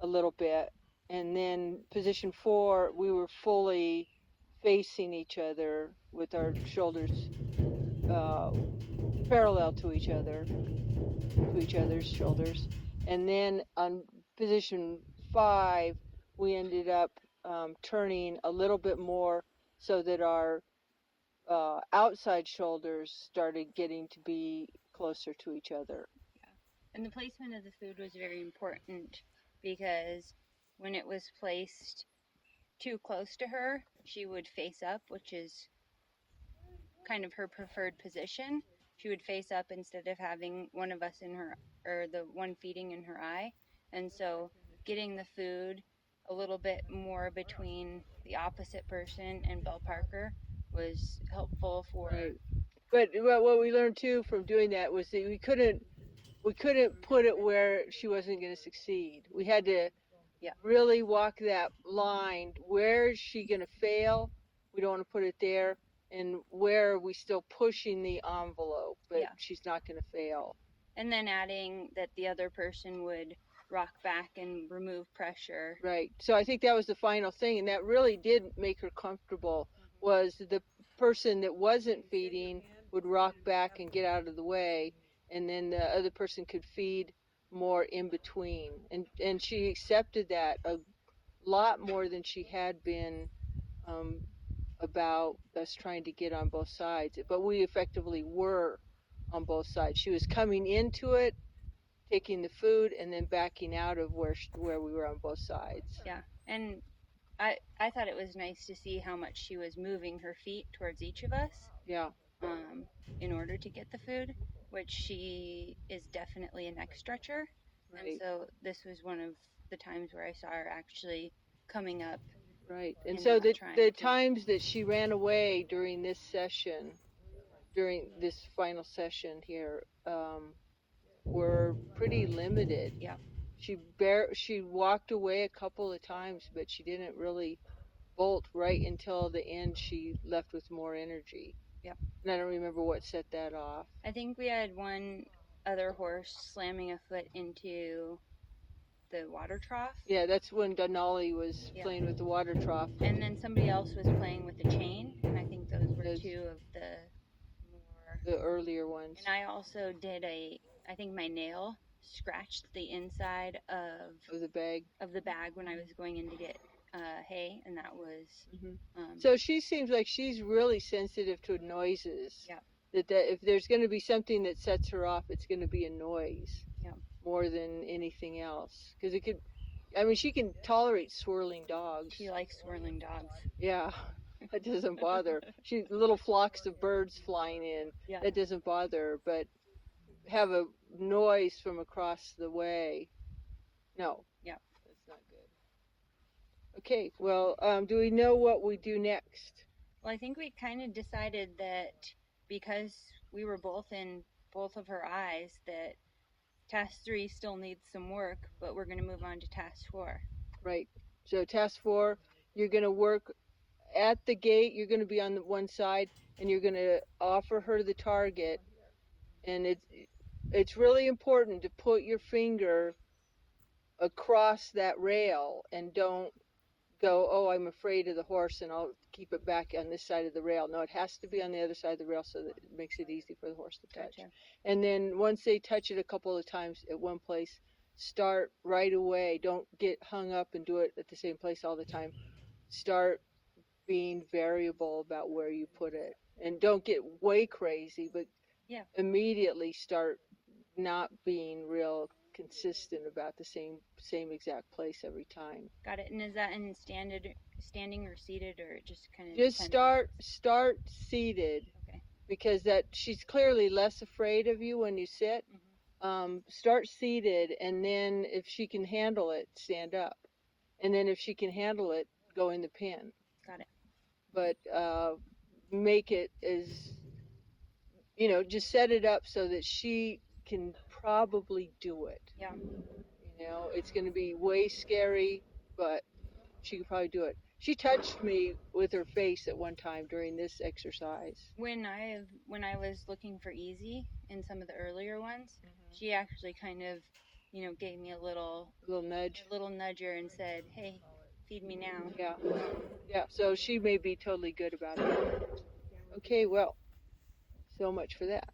[SPEAKER 4] A little bit, and then position 4, we were fully facing each other with our shoulders parallel to each other's shoulders. And then on position 5, we ended up turning a little bit more so that our outside shoulders started getting to be closer to each other.
[SPEAKER 2] And the placement of the food was very important because when it was placed too close to her, she would face up, which is kind of her preferred position. She would face up instead of having one of us in her, or the one feeding in her eye. And so getting the food a little bit more between the opposite person and Belle Parker was helpful for.
[SPEAKER 4] Right. But what we learned too from doing that was that we couldn't put it where she wasn't going to succeed. We had to really walk that line. Where is she going to fail? We don't want to put it there. And where are we still pushing the envelope, but she's not going to fail.
[SPEAKER 2] And then adding that the other person would rock back and remove pressure.
[SPEAKER 4] Right. So I think that was the final thing, and that really did make her comfortable, was the person that wasn't feeding would rock back and get out of the way, and then the other person could feed more in between. And she accepted that a lot more than she had been about us trying to get on both sides. But we effectively were on both sides. She was coming into it, taking the food, and then backing out of where we were on both sides.
[SPEAKER 2] Yeah, and I thought it was nice to see how much she was moving her feet towards each of us.
[SPEAKER 4] Yeah.
[SPEAKER 2] In order to get the food, which she is definitely a neck stretcher. Right. And so this was one of the times where I saw her actually coming up.
[SPEAKER 4] Right. And so the times that she ran away during this session, during this final session here, were pretty limited.
[SPEAKER 2] Yeah.
[SPEAKER 4] She walked away a couple of times, but she didn't really bolt right until the end. She left with more energy.
[SPEAKER 2] Yeah.
[SPEAKER 4] And I don't remember what set that off.
[SPEAKER 2] I think we had one other horse slamming a foot into the water trough.
[SPEAKER 4] Yeah, that's when Denali was playing with the water trough.
[SPEAKER 2] And then somebody else was playing with the chain, and I think those were two of the
[SPEAKER 4] earlier ones.
[SPEAKER 2] And I also did I think my nail scratched the inside of the bag when I was going in to get hay, and that was.
[SPEAKER 4] So she seems like she's really sensitive to noises.
[SPEAKER 2] Yeah.
[SPEAKER 4] That if there's going to be something that sets her off, it's going to be a noise.
[SPEAKER 2] Yeah.
[SPEAKER 4] More than anything else, because it could. I mean, she can tolerate swirling dogs.
[SPEAKER 2] She likes swirling dogs.
[SPEAKER 4] Yeah. That doesn't bother. Little flocks of birds flying in.
[SPEAKER 2] Yeah.
[SPEAKER 4] That doesn't bother her, but have a noise from across the way. No.
[SPEAKER 2] Yeah.
[SPEAKER 4] That's not good. Okay. Well, do we know what we do next?
[SPEAKER 2] Well, I think we kind of decided that because we were both in both of her eyes, that task 3 still needs some work, but we're going to move on to task 4.
[SPEAKER 4] Right. So task 4, you're going to work at the gate. You're going to be on the one side, and you're going to offer her the target. And it's really important to put your finger across that rail and don't go, oh, I'm afraid of the horse and I'll keep it back on this side of the rail. No, it has to be on the other side of the rail so that it makes it easy for the horse to touch.
[SPEAKER 2] Gotcha.
[SPEAKER 4] And then once they touch it a couple of times at one place, start right away. Don't get hung up and do it at the same place all the time. Start being variable about where you put it. And don't get way crazy, but
[SPEAKER 2] Yeah.
[SPEAKER 4] immediately start not being real consistent about the same exact place every time.
[SPEAKER 2] Got it. And is that in standing or seated, or it just kind of
[SPEAKER 4] Just start seated.
[SPEAKER 2] Okay.
[SPEAKER 4] Because that she's clearly less afraid of you when you sit. Start seated, and then if she can handle it, stand up, and then if she can handle it, go in the pen.
[SPEAKER 2] Got it.
[SPEAKER 4] But make it as, just set it up so that she can probably do it.
[SPEAKER 2] Yeah.
[SPEAKER 4] It's going to be way scary, but she could probably do it. She touched me with her face at one time during this exercise.
[SPEAKER 2] When I was looking for easy in some of the earlier ones, she actually kind of, gave me a little
[SPEAKER 4] nudge,
[SPEAKER 2] a little nudger, and said, "Hey, feed me now."
[SPEAKER 4] Yeah. So she may be totally good about it. Okay, well, so much for that.